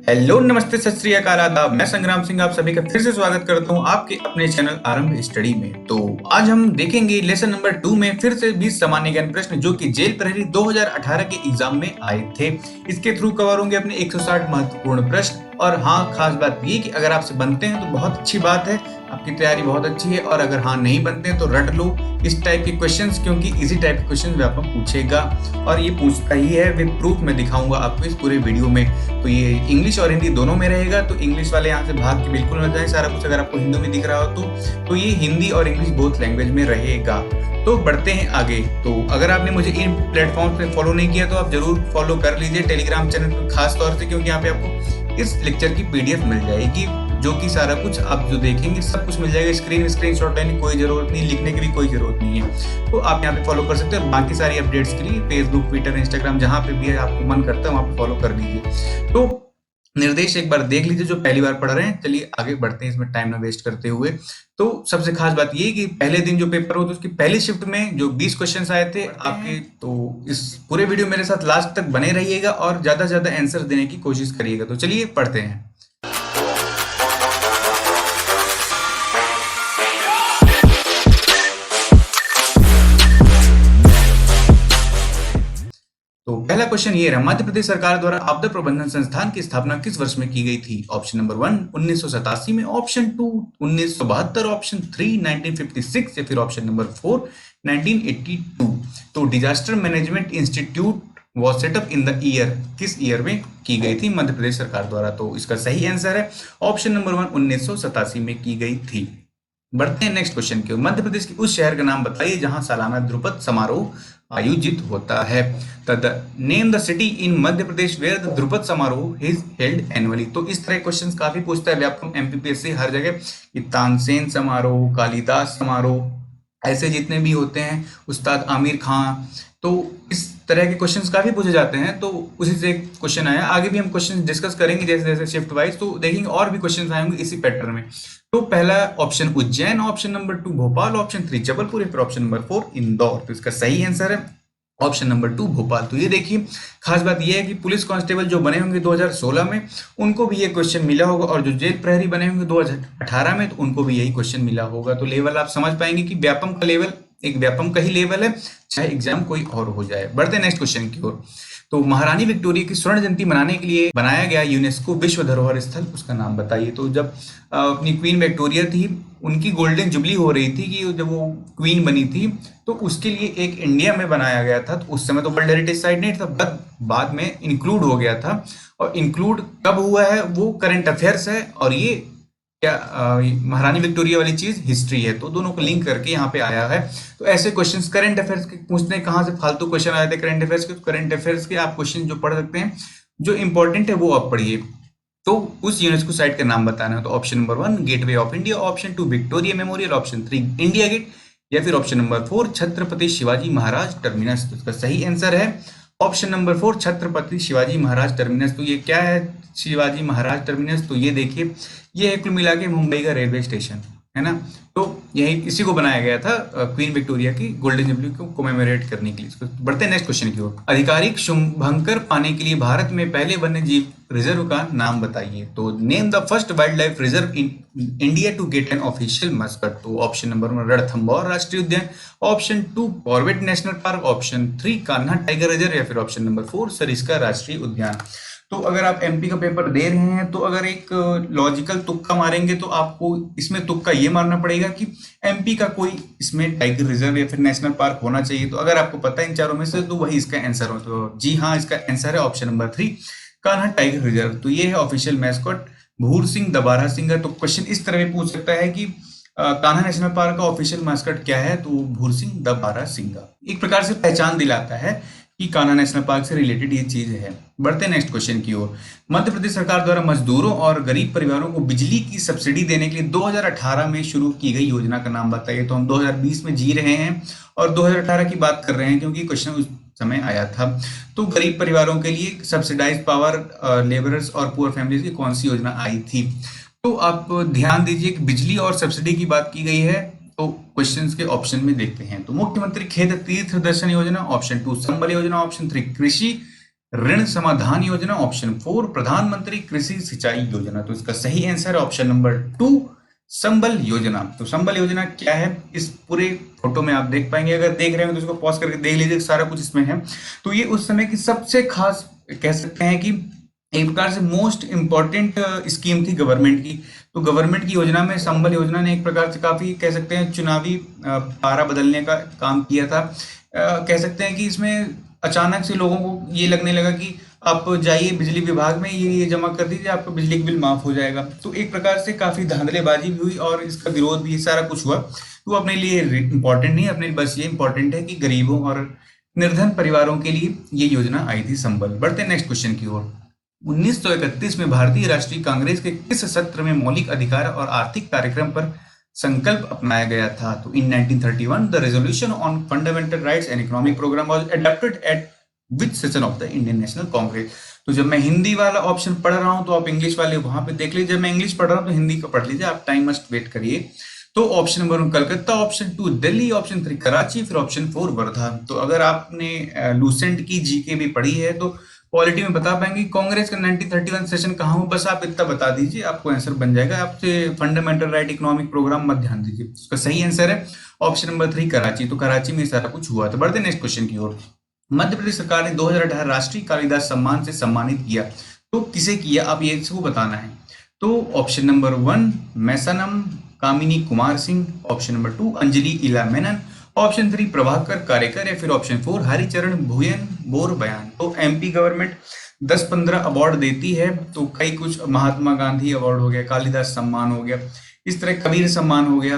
Hello, नमस्ते, सत श्री अकाल, आदाब। मैं संग्राम सिंह आप सभी का फिर से स्वागत करता हूं आपके अपने चैनल आरंभ स्टडी में। तो आज हम देखेंगे लेसन नंबर 2 में फिर से 20 सामान्य ज्ञान प्रश्न जो कि जेल प्रहरी 2018 के एग्जाम में आए थे। इसके थ्रू कवर होंगे अपने 160 महत्वपूर्ण प्रश्न। और हाँ, खास बात ये कि अगर आपसे बनते हैं तो बहुत अच्छी बात है, आपकी तैयारी बहुत अच्छी है। और अगर हाँ नहीं बनते हैं तो रट लो इस टाइप के क्वेश्चंस, क्योंकि इसी टाइप के क्वेश्चंस व्यापक पूछेगा और ये पूछता ही है। विद प्रूफ मैं दिखाऊंगा आपको इस पूरे वीडियो में। तो ये इंग्लिश और हिंदी दोनों में रहेगा, तो इंग्लिश वाले यहाँ से भाग के बिल्कुल न जाए। सारा कुछ अगर आपको हिंदी में दिख रहा हो तो ये हिंदी और इंग्लिश बोथ लैंग्वेज में रहेगा। तो बढ़ते हैं आगे। तो अगर आपने मुझे इन प्लेटफॉर्म पे फॉलो नहीं किया तो आप जरूर फॉलो कर लीजिए, टेलीग्राम चैनल पर खास तौर से, क्योंकि यहाँ पे आपको इस लेक्चर की पीडीएफ मिल जाएगी, जो कि सारा कुछ आप जो देखेंगे सब कुछ मिल जाएगा। स्क्रीनशॉट लेने की कोई जरूरत नहीं, लिखने की भी कोई जरूरत नहीं है। तो आप यहाँ पे फॉलो कर सकते हैं। बाकी सारी अपडेट्स के लिए फेसबुक, ट्विटर, इंस्टाग्राम, जहाँ पे भी आपको मन करता है वहाँ पे फॉलो कर लीजिए। तो निर्देश एक बार देख लीजिए जो पहली बार पढ़ रहे हैं। चलिए आगे बढ़ते हैं इसमें टाइम ना वेस्ट करते हुए। तो सबसे खास बात ये कि पहले दिन जो पेपर हो तो उसकी पहली शिफ्ट में जो 20 क्वेश्चंस आए थे आपके, तो इस पूरे वीडियो मेरे साथ लास्ट तक बने रहिएगा और ज्यादा से ज्यादा आंसर देने की कोशिश करिएगा। तो चलिए पढ़ते हैं। तो पहला क्वेश्चन ये रहा, मध्य प्रदेश सरकार द्वारा आपदा प्रबंधन संस्थान की स्थापना किस वर्ष में की गई थी? ऑप्शन नंबर 1 1987 में, ऑप्शन 2 1972, ऑप्शन 3 1956 या फिर ऑप्शन नंबर 4 1982। तो disaster management institute was setup in the year, किस ईयर में की गई थी मध्य प्रदेश सरकार द्वारा? तो इसका सही आंसर है ऑप्शन नंबर 1 1987 में की गई थी। बढ़ते हैं नेक्स्ट क्वेश्चन की ओर। मध्य प्रदेश के उस शहर का नाम बताइए जहां सालाना ध्रुपद समारोह आयोजित होता है। Name the city in Madhya Pradesh where the Dhrupad समारोह इज हेल्ड एनुअली। तो इस तरह क्वेश्चंस काफी पूछता है व्यापक एमपीपीएससी हर जगह। तानसेन समारोह, कालिदास समारोह, ऐसे जितने भी होते हैं, उस्ताद आमिर खां, तो इस तरह के क्वेश्चंस काफी पूछे जाते हैं। तो उसी से क्वेश्चन आया। आगे भी हम क्वेश्चन डिस्कस करेंगे जैसे जैसे शिफ्ट वाइज, तो देखेंगे और भी क्वेश्चंस आएंगे इसी पैटर्न में। तो पहला option Ujjain, option number 2 Bhopal, option 3 Jabalpur या फिर ऑप्शन नंबर 4 इंदौर। तो इसका सही आंसर है ऑप्शन नंबर 2 भोपाल। तो ये देखिए, खास बात यह है कि पुलिस कांस्टेबल जो बने होंगे 2016 में उनको भी ये क्वेश्चन मिला होगा, और जो जेल प्रहरी बने होंगे 2018 में तो उनको भी यही क्वेश्चन मिला होगा। तो लेवल आप समझ पाएंगे कि व्यापम का लेवल एक व्यापम का ही लेवल है, चाहे एग्जाम कोई और हो जाए। बढ़ते हैं नेक्स्ट क्वेश्चन की ओर। तो महारानी विक्टोरिया की स्वर्ण जयंती मनाने के लिए बनाया गया यूनेस्को विश्व धरोहर स्थल, उसका नाम बताइए। तो जब अपनी क्वीन विक्टोरिया थी, उनकी गोल्डन जुबली हो रही थी कि जब वो क्वीन बनी थी, तो उसके लिए एक इंडिया में बनाया गया था। तो उस समय तो वर्ल्ड हेरिटेज साइट नहीं था, बाद में इंक्लूड हो गया था। और इंक्लूड कब हुआ है वो करंट अफेयर्स है, और ये क्या महारानी विक्टोरिया वाली चीज हिस्ट्री है। तो दोनों को लिंक करके यहाँ पे आया है। तो ऐसे क्वेश्चंस करंट अफेयर्स के पूछते हैं, कहाँ से फालतू क्वेश्चन आए थे करंट अफेयर्स के? तो करंट अफेयर्स के आप क्वेश्चन जो पढ़ सकते हैं, जो इंपॉर्टेंट है वो आप पढ़िए। तो उस यूनेस्को साइट का नाम बताना है। तो option number 1 Gateway of India, option 2 Victoria Memorial, option 3 India Gate या फिर option number 4 Chhatrapati Shivaji Maharaj Terminus. तो इसका सही आंसर है option number 4 Chhatrapati Shivaji Maharaj Terminus. तो ये क्या है शिवाजी महाराज टर्मिनस? तो ये देखिए, ये है कुल मिला के मुंबई का रेलवे स्टेशन है ना। तो यही इसी को बनाया गया था क्वीन विक्टोरिया की गोल्डन जुबली को कोमेमोरेट करने के लिए। बढ़ते हैं नेक्स्ट क्वेश्चन की ओर। आधिकारिक शुभंकर पाने के लिए भारत में पहले वन्य जीव रिजर्व का नाम बताइए। तो name the first wild life reserve in India to get an official mascot. तो ऑप्शन नंबर 1 रणथंभौर राष्ट्रीय उद्यान, option 2 Corbett National Park, option 3 Kanha tiger reserve या फिर ऑप्शन नंबर 4 सरिस्का राष्ट्रीय उद्यान। तो अगर आप एमपी का पेपर दे रहे हैं तो अगर एक लॉजिकल तुक्का मारेंगे तो आपको इसमें तुक्का ये मारना पड़ेगा कि एमपी का कोई इसमें टाइगर रिजर्व या फिर नेशनल पार्क होना चाहिए। तो अगर आपको पता है इन चारों में से तो वही इसका आंसर हो। तो जी हाँ, इसका आंसर है option number 3 Kanha tiger reserve. तो ये है ऑफिशियल मैस्कॉट भूर सिंह द बारह सिंगा। तो क्वेश्चन इस तरह भी पूछ सकता है कि कान्हा नेशनल पार्क का ऑफिशियल मैस्कॉट क्या है? तो भूर सिंह द बारह सिंगा। एक प्रकार से पहचान दिलाता है कि कान्हा नेशनल पार्क से रिलेटेड ये चीज है। बढ़ते हैं नेक्स्ट क्वेश्चन की ओर। मध्य प्रदेश सरकार द्वारा मजदूरों और गरीब परिवारों को बिजली की सब्सिडी देने के लिए 2018 में शुरू की गई योजना का नाम बताइए। तो हम 2020 में जी रहे हैं और 2018 की बात कर रहे हैं क्योंकि क्वेश्चन उस समय आया था। तो गरीब परिवारों के लिए सब्सिडाइज पावर लेबरर्स और पुअर फैमिलीज की कौन सी योजना आई थी? तो आप ध्यान दीजिए कि बिजली और सब्सिडी की बात की गई है। तो क्वेश्चंस के ऑप्शन में देखते हैं। तो मुख्यमंत्री खेत तीर्थ दर्शन योजना, ऑप्शन 2 संबल योजना, ऑप्शन 3 कृषि ऋण समाधान योजना, ऑप्शन 4 प्रधानमंत्री कृषि सिंचाई योजना। तो इसका सही आंसर है ऑप्शन नंबर 2 संबल योजना। तो संबल योजना क्या है, इस पूरे फोटो में आप देख पाएंगे, अगर देख रहे हो तो इसको पॉज करके देख लीजिए, सारा कुछ इसमें है। तो ये उस समय की सबसे खास कह सकते हैं कि एक प्रकार से मोस्ट इंपॉर्टेंट स्कीम थी गवर्नमेंट की। तो गवर्नमेंट की योजना में संबल योजना ने एक प्रकार से काफी कह सकते हैं चुनावी पारा बदलने का काम किया था। कह सकते हैं कि इसमें अचानक से लोगों को ये लगने लगा कि आप जाइए बिजली विभाग में, ये जमा कर दीजिए, आपका बिजली का बिल माफ हो जाएगा। तो एक प्रकार से काफी धांधलेबाजी भी हुई और इसका विरोध भी, सारा कुछ हुआ। तो अपने लिए इंपॉर्टेंट नहीं, अपने लिए बस ये इंपॉर्टेंट है कि गरीबों और निर्धन परिवारों के लिए ये योजना आई थी संबल। बढ़ते हैं नेक्स्ट क्वेश्चन की ओर। 1931 में भारतीय राष्ट्रीय कांग्रेस के किस सत्र में मौलिक अधिकार और आर्थिक कार्यक्रम पर संकल्प अपनाया गया था? तो in 1931 the resolution on fundamental rights and economic programme was adopted at which session of the Indian National Congress. तो जब मैं हिंदी वाला ऑप्शन पढ़ रहा हूं तो आप इंग्लिश वाले वहां पे देख लीजिए, जब मैं इंग्लिश पढ़ रहा हूं तो हिंदी का पढ़ लीजिए, आप टाइम मस्ट वेट करिए। तो option number 1 Calcutta, option 2 Delhi, option 3 Karachi, फिर ऑप्शन 4 वर्धा। तो अगर आपने लूसेंट की जीके भी पढ़ी है तो पॉलिटी में बता पाएंगे कांग्रेस का 1931 सेशन कहाँ हो, बस आप इतना बता दीजिए, आपको आंसर बन जाएगा। आपसे फंडामेंटल राइट इकोनॉमिक प्रोग्राम मत ध्यान दीजिए। उसका सही आंसर है ऑप्शन नंबर 3 कराची। तो कराची में सारा कुछ हुआ। तो बढ़ते नेक्स्ट क्वेश्चन की ओर। मध्य प्रदेश सरकार ने 2018 राष्ट्रीय कालिदास सम्मान से सम्मानित किया, तो किसे किया, आप ये इसको बताना है। तो ऑप्शन नंबर 1 मैसानम कामिनी कुमार सिंह, ऑप्शन नंबर 2 अंजलि इला मेनन, ऑप्शन 3 प्रभाकर कारेकर, या फिर ऑप्शन 4 हरिचरण भुयन बोर बयान। तो एमपी गवर्नमेंट 10-15 अवार्ड देती है, तो कई कुछ महात्मा गांधी अवार्ड हो गया, कालिदास सम्मान हो गया, इस तरह कबीर सम्मान हो गया।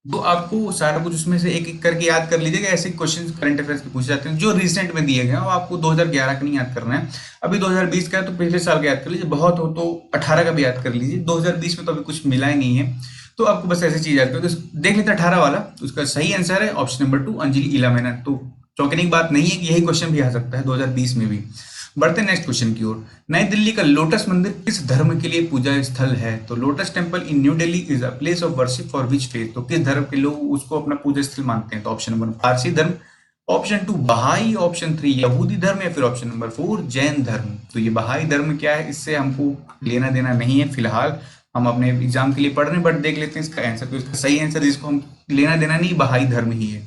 तो आपको सारा कुछ उसमें से एक एक करके याद कर लीजिएगा। ऐसे क्वेश्चन करंट अफेयर्स के पूछे जाते हैं जो रिसेंट में दिए गए हैं, वो आपको 2011 का नहीं याद करना है, अभी 2020 का है तो पिछले साल का याद कर लीजिए, बहुत हो तो 18 का भी याद कर लीजिए, 2020 में तो अभी कुछ मिला ही नहीं है। तो आपको बस ऐसी चीज याद करो। तो देख लेते हैं 18 वाला, तो उसका सही आंसर है ऑप्शन नंबर 2 अंजलि इला मेनन। तो चौंकने की बात नहीं है कि यही क्वेश्चन भी आ सकता है 2020 में भी। बढ़ते नेक्स्ट क्वेश्चन की ओर। नई दिल्ली का लोटस मंदिर किस धर्म के लिए पूजा स्थल है? तो lotus temple in new Delhi is a place of worship for which faith. तो किस धर्म के लोग उसको अपना पूजा स्थल मानते हैं? तो ऑप्शन नंबर पारसी धर्म, ऑप्शन 2 बहाई, ऑप्शन 3 यहूदी धर्म, या फिर ऑप्शन नंबर 4 जैन धर्म। तो ये बहाई धर्म क्या है, इससे हमको लेना देना नहीं है फिलहाल, हम अपने एग्जाम के लिए पढ़ रहे हैं, बट देख लेते हैं इसका आंसर। तो इसका सही आंसर, जिसको हम लेना देना नहीं, बहाई धर्म ही है।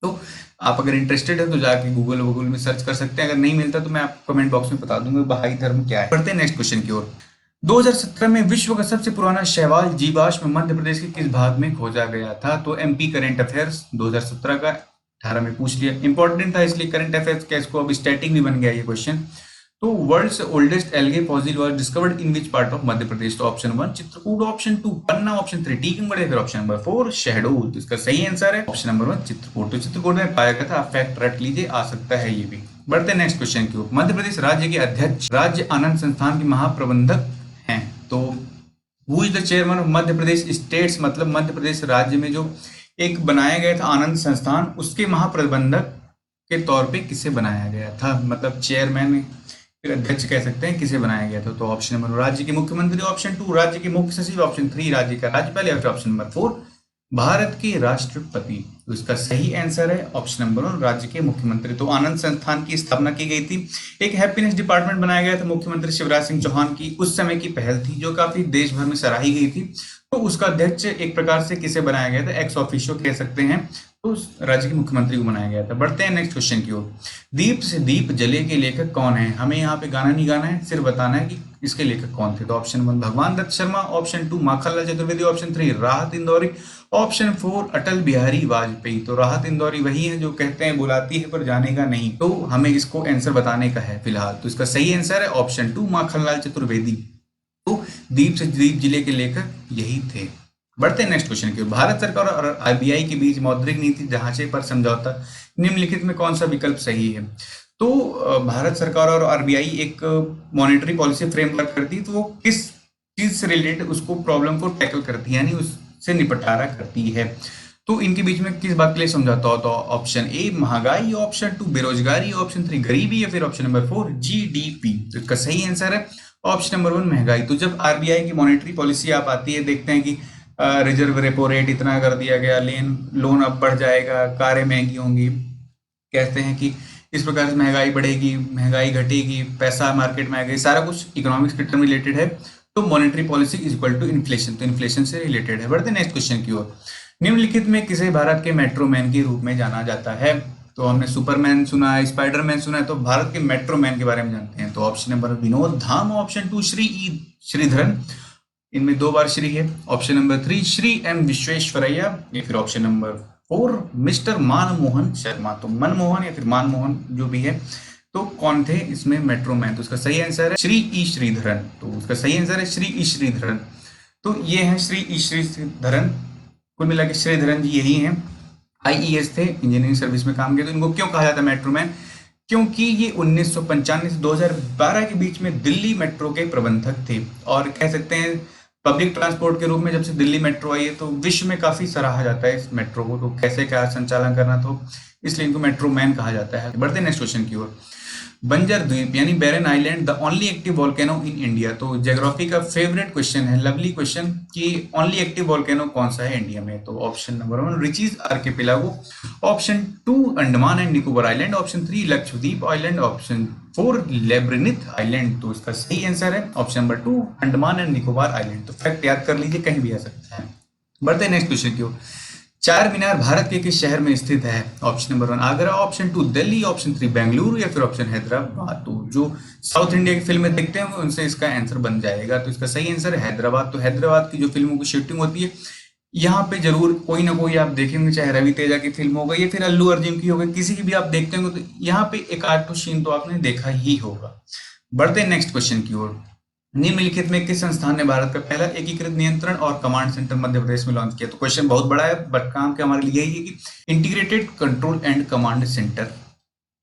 तो आप अगर इंटरेस्टेड है तो जाके गूगल में सर्च कर सकते हैं, अगर नहीं मिलता तो मैं आपको कमेंट बॉक्स में बता दूंगा बहाई धर्म क्या है। बढ़ते हैं नेक्स्ट क्वेश्चन की ओर। 2017 में विश्व का सबसे पुराना शैवाल जीवाश्म मध्य प्रदेश के किस भाग में खोजा गया था? तो एमपी करंट अफेयर्स 2017 का 18 में पूछ लिया, इंपॉर्टेंट था इसलिए करंट अफेयर्स का इसको अब स्टैटिक भी बन गया ये क्वेश्चन। तो world's oldest algae fossil was discovered in which part of Madhya Pradesh? तो option 1 Chitrakoot, option 2 Panna, option 3 Tikamgarh, फिर ऑप्शन नंबर 4 शहडोल। तो इसका सही आंसर है ऑप्शन नंबर 1 चित्रकूट। तो चित्रकूट में पाया गया था, फैक्ट रट लीजिए, आ सकता है ये भी। बढ़ते नेक्स्ट क्वेश्चन की ओर। मध्य प्रदेश राज्य के अध्यक्ष राज्य आनंद संस्थान के महाप्रबंधक हैं, तो who is the chairman of Madhya Pradesh states? मतलब मध्य प्रदेश राज्य में जो एक बनाया गया था आनंद संस्थान, उसके महाप्रबंधक के तौर पे किसे बनाया गया था? मतलब चेयरमैन फिर अध्यक्ष कह सकते हैं, किसे बनाया गया था? तो ऑप्शन नंबर राज्य के मुख्यमंत्री, ऑप्शन 2 राज्य के मुख्य सचिव, ऑप्शन 3 राज्य का राज्यपाल, या फिर ऑप्शन नंबर 4 भारत के राष्ट्रपति। तो इसका सही आंसर है ऑप्शन नंबर 1 राज्य के मुख्यमंत्री। तो आनंद संस्थान की स्थापना की गई थी, एक हैप्पीनेस डिपार्टमेंट बनाया गया था, मुख्यमंत्री शिवराज सिंह चौहान की उस समय की पहल थी, जो काफी देश भर में सराही गई थी। तो उसका अध्यक्ष एक प्रकार से किसे बनाया गया था? एक्स ऑफिशियो कह सकते हैं, तो उस राज्य के मुख्यमंत्री को बनाया गया था। बढ़ते हैं नेक्स्ट क्वेश्चन की ओर। दीप से दीप जले के लेखक कौन है? हमें यहाँ पे गाना नहीं गाना है, सिर्फ बताना है कि इसके लेखक कौन थे। तो ऑप्शन 1 भगवान दत्त शर्मा, ऑप्शन 2 माखनलाल चतुर्वेदी, ऑप्शन 3 राहत इंदौरी, ऑप्शन 4 अटल बिहारी वाजपेयी। तो राहत इंदौरी वही है जो कहते हैं बुलाती है पर जाने का नहीं, तो हमें इसको आंसर बताने का है फिलहाल। तो इसका सही आंसर है ऑप्शन 2 माखनलाल चतुर्वेदी। तो दीप से दीप जिले के लेखक यही थे। बढ़ते हैं नेक्स्ट क्वेश्चन की। भारत सरकार और आरबीआई के बीच मौद्रिक नीति ढांचे पर समझौता निम्नलिखित में कौन सा विकल्प सही है? तो भारत सरकार और आरबीआई एक मॉनेटरी पॉलिसी फ्रेमवर्क करती है, तो वो किस चीज से रिलेटेड उसको प्रॉब्लम को टैकल करती है, यानी उससे निपटारा करती है। तो इनके बीच में किस बात के लिए समझौता होता है? ऑप्शन ए महंगाई, ऑप्शन 2 बेरोजगारी, ऑप्शन 3 गरीबी, या फिर ऑप्शन नंबर 4 जीडीपी। तो इसका सही आंसर है ऑप्शन नंबर 1 महंगाई। तो जब आरबीआई की मॉनेटरी पॉलिसी आप आती है, देखते हैं कि रिजर्व रेपो रेट इतना कर दिया गया, लोन अब बढ़ जाएगा, कारें महंगी होंगी, कहते हैं कि इस प्रकार से महंगाई बढ़ेगी, महंगाई घटेगी, पैसा मार्केट में आएगा, सारा कुछ इकोनॉमिक्स के टर्म रिलेटेड है। तो monetary policy is equal to inflation, तो इन्फ्लेशन से रिलेटेड है। बढ़ते नेक्स्ट क्वेश्चन की ओर। निम्नलिखित में किसे भारत के मेट्रोमैन के रूप में जाना जाता है? तो हमने सुपरमैन सुना है, स्पाइडरमैन सुना है, तो भारत के मेट्रोमैन के बारे में जानते हैं। तो option number Vinod Dham, option 2 Shri E Sreedharan, इनमें 2 बार श्री है। Option number 3 Shri M Visvesvaraya, या फिर option number 4 mister Manmohan Sharma. तो मनमोहन या फिर मनमोहन जो भी है, तो कौन थे इसमें मेट्रोमैन? तो इसका सही आंसर है श्री ई श्रीधरन। तो उसका सही आंसर है श्री ई श्रीधरन। तो ये है श्री ई श्रीधरन, कुल मिला के श्रीधरन जी यही हैं। आईईएस थे, इंजीनियरिंग सर्विस में काम किया। तो इनको क्यों कहा जाता है मेट्रोमैन? क्योंकि ये 1995 से 2012 के बीच में दिल्ली मेट्रो के प्रबंधक थे, और कह सकते हैं पब्लिक ट्रांसपोर्ट के रूप में जब से दिल्ली मेट्रो आई है तो विश्व में काफी सराहा जाता है इस मेट्रो को। तो कैसे क्या संचालन करना, तो इसलिए इनको मेट्रोमैन कहा जाता है। बढ़ते नेक्स्ट क्वेश्चन की ओर। बंजर द्वीप यानी Barren island the only active volcano in India. तो ज्योग्राफी का फेवरेट क्वेश्चन है, लवली क्वेश्चन, कि ओनली एक्टिव वोल्केनो कौन सा है इंडिया में? तो option number 1 Ritchie's archipelago, option 2 Andaman and Nicobar island, option 3 Lakshadweep island, option 4 labyrinth island. तो इसका सही आंसर है option number 2 Andaman and Nicobar island. तो फैक्ट याद कर लीजिए, कहीं भी आ सकता है। बढ़ते नेक्स्ट क्वेश्चन की ओर। चार मीनार भारत के किस शहर में स्थित है? Option number 1 Agra, option 2 Delhi, option 3 Bengaluru, या फिर ऑप्शन हैदराबाद। तो जो साउथ इंडिया की फिल्में देखते हैं उनसे इसका आंसर बन जाएगा। तो इसका सही आंसर है हैदराबाद। तो हैदराबाद की जो फिल्मों की शूटिंग होती है, यहाँ पे जरूर कोई ना कोई आप देखेंगे, चाहे रवि तेजा की फिल्म हो गई या फिर अल्लू अर्जुन की हो गई, किसी की भी आप देखते होंगे तो यहाँ पे एक आर्ट सीन तो आपने देखा ही होगा। बढ़ते नेक्स्ट क्वेश्चन की ओर। निम्नलिखित में किस संस्थान ने भारत का पहला एकीकृत नियंत्रण और कमांड सेंटर मध्य प्रदेश में लॉन्च किया? तो क्वेश्चन बहुत बड़ा है, बट काम के हमारे लिए यही है कि integrated control and command centre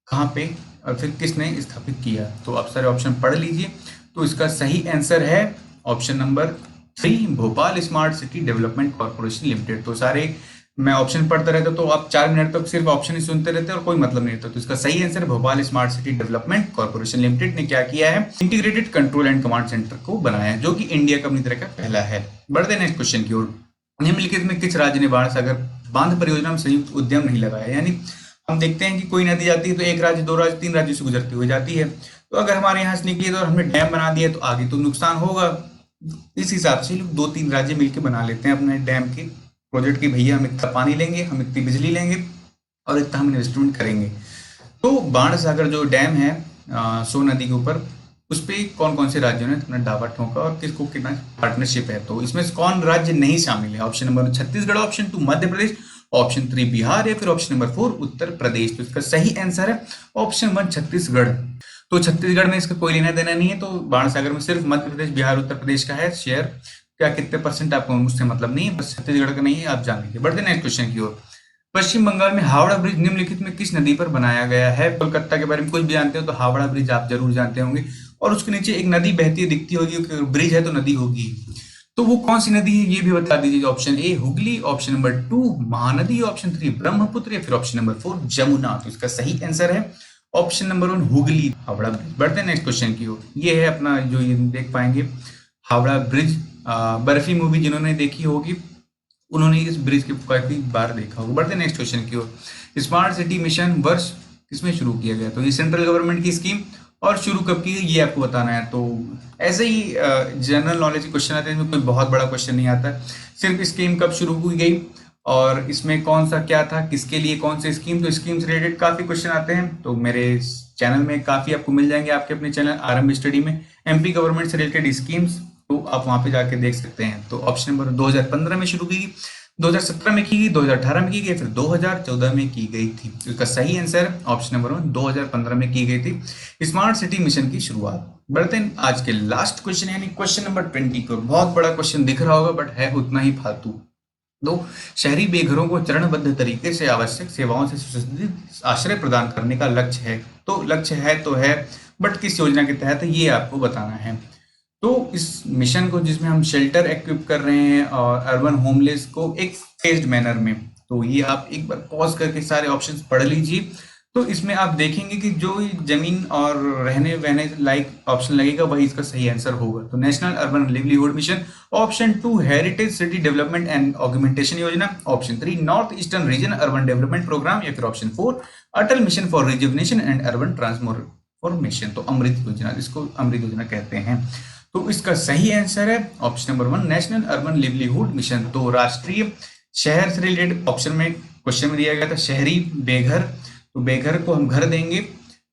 कहाँ पे और फिर किसने स्थापित किया? तो आप सारे ऑप्शन पढ़ लीजिए। तो इसका सही आंसर है option number 3 Bhopal smart city development corporation limited. तो सारे मैं ऑप्शन पढ़ता रहता तो आप 4 मिनट तक सिर्फ ऑप्शन ही सुनते रहते और कोई मतलब नहीं रहता। तो इसका सही answer Bhopal smart city development corporation limited ने क्या किया है? Integrated control and command centre को बनाया है, जो कि इंडिया का अपनी तरह का पहला है। बढ़ते नेक्स्ट क्वेश्चन की ओर। निम्नलिखित में किस राज्य ने बाण सागर बांध परियोजना में संयुक्त उद्यम नहीं लगाया? यानी हम देखते हैं कि कोई नदी जाती है तो 1 राज्य 2 राज्य 3 राज्यों से गुजरती हुई जाती है। तो अगर हमारे यहाँ से निकली है तो हमने डैम बना दिया तो आगे तो नुकसान होगा। इस हिसाब से लोग 2-3 राज्य मिलकर बना लेते हैं अपने डैम के प्रोजेक्ट की, भैया हम इतना पानी लेंगे, हम इतनी बिजली लेंगे और इतना हम इन्वेस्टमेंट करेंगे। तो बाण सागर जो डैम है सोन नदी के ऊपर, उस पर कौन कौन से राज्यों ने अपना दावा ठोंका और किसको कितना पार्टनरशिप है? तो इसमें कौन राज्य नहीं शामिल है? Option number 1 Chhattisgarh, option 2 Madhya Pradesh, option 3 Bihar, या फिर ऑप्शन नंबर 4 उत्तर प्रदेश। तो इसका सही आंसर है ऑप्शन 1 छत्तीसगढ़। तो छत्तीसगढ़ में इसका कोई लेना देना नहीं है। तो बाण सागर में सिर्फ मध्य प्रदेश, बिहार, उत्तर प्रदेश का है शेयर। क्या कितने परसेंट आपको मुझसे मतलब नहीं है, बस छत्तीसगढ़ का नहीं है, आप जान लीजिए। बढ़ते नेक्स्ट क्वेश्चन की ओर। पश्चिम बंगाल में हावड़ा ब्रिज निम्नलिखित में किस नदी पर बनाया गया है? कोलकाता के बारे में कुछ भी जानते हो तो हावड़ा ब्रिज आप जरूर जानते होंगे, और उसके नीचे एक नदी बहती हुई दिखती होगी, ब्रिज है तो नदी होगी। तो वो कौन सी नदी है ये भी बता दीजिए। Option A Hooghly, option number 2 Mahanadi, option 3 Brahmaputra, या फिर ऑप्शन नंबर 4 जमुना। तो इसका सही आंसर है option number 1 Hooghly Howrah bridge. बढ़ते नेक्स्ट क्वेश्चन की ओर। ये है अपना जो ये देख पाएंगे हावड़ा ब्रिज। बर्फी मूवी जिन्होंने देखी होगी उन्होंने इस ब्रिज के काफी बार देखा होगा। बढ़ते नेक्स्ट क्वेश्चन की ओर। स्मार्ट सिटी मिशन वर्ष किसमें शुरू किया गया? तो ये सेंट्रल गवर्नमेंट की स्कीम, और शुरू कब की गई ये आपको बताना है। तो ऐसे ही जनरल नॉलेज के क्वेश्चन आते हैं, इसमें कोई बहुत बड़ा क्वेश्चन नहीं आता, सिर्फ स्कीम कब शुरू की गई और इसमें कौन सा क्या था, किसके लिए कौन सी स्कीम। तो स्कीम से रिलेटेड काफी क्वेश्चन आते हैं, तो मेरे चैनल में काफी आपको मिल जाएंगे, आपके अपने चैनल आरएम स्टडी में एमपी गवर्नमेंट से रिलेटेड स्कीम्स, तो आप वहां पे जाके देख सकते हैं। तो ऑप्शन नंबर 2015 में शुरू की, 2017 में की गई, 2018 में की गई, फिर 2014 में की गई थी। तो इसका सही आंसर ऑप्शन नंबर 1 2015 में की गई थी स्मार्ट सिटी मिशन की शुरुआत। बढ़ते हैं आज के लास्ट क्वेश्चन यानी क्वेश्चन नंबर 20 को। बहुत बड़ा क्वेश्चन दिख रहा होगा बट है उतना ही फालतू। दो शहरी बेघरों को चरणबद्ध तरीके से आवश्यक सेवाओं से सुसज्जित आश्रय प्रदान करने का लक्ष्य है। तो लक्ष्य है तो है, बट किस योजना के तहत ये आपको बताना है। तो इस मिशन को जिसमें हम शेल्टर इक्विप कर रहे हैं और अर्बन होमलेस को एक फेज्ड मैनर में, तो ये आप एक बार पॉज करके सारे ऑप्शंस पढ़ लीजिए। तो इसमें आप देखेंगे कि जो जमीन और रहने वहने लायक ऑप्शन लगेगा वही इसका सही आंसर होगा। तो national urban livelihood mission, option 2 heritage city development and augmentation Yojana, option 3 north eastern region urban development programme, या फिर option 4 Atal mission for rejuvenation and urban transformation. तो अमृत योजना, इसको अमृत योजना कहते हैं। तो इसका सही आंसर है option number 1 national urban livelihood mission. तो राष्ट्रीय शहर से रिलेटेड ऑप्शन में क्वेश्चन में दिया गया था शहरी बेघर, तो बेघर को हम घर देंगे,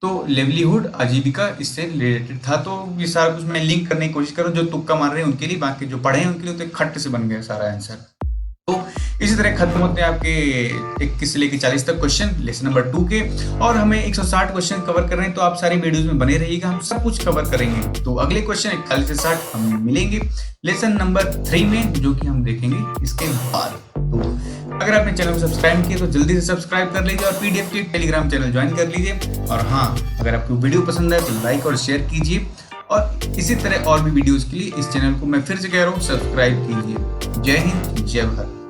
तो लिवलीहुड आजीविका इससे रिलेटेड था। तो ये सारा कुछ मैं लिंक करने की कोशिश कर रहा हूँ, जो तुक्का मार रहे हैं उनके लिए, बाकी जो पढ़े हैं उनके लिए तो खट्ट से बन गया सारा आंसर। तो इसी तरह खत्म होते हैं आपके 21 से लेकर 40 तक क्वेश्चन लेसन नंबर 2 के, और हमें 160 क्वेश्चन कवर कर रहे हैं। तो आप सारी वीडियोस में बने रहिएगा, हम सब कुछ कवर करेंगे। तो अगले क्वेश्चन 41 से 60 हम मिलेंगे लेसन नंबर 3 में, जो कि हम देखेंगे इसके बाद। तो अगर आपने चैनल को सब्सक्राइब किया तो जल्दी से सब्सक्राइब कर लीजिए और पीडीएफ के टेलीग्राम चैनल ज्वाइन कर लीजिए। और हाँ, अगर आपको वीडियो पसंद आए तो लाइक और शेयर कीजिए, और इसी तरह और भी वीडियोस के लिए इस चैनल को मैं फिर से कह रहा हूँ सब्सक्राइब कीजिए। जय हिंद, जय भारत।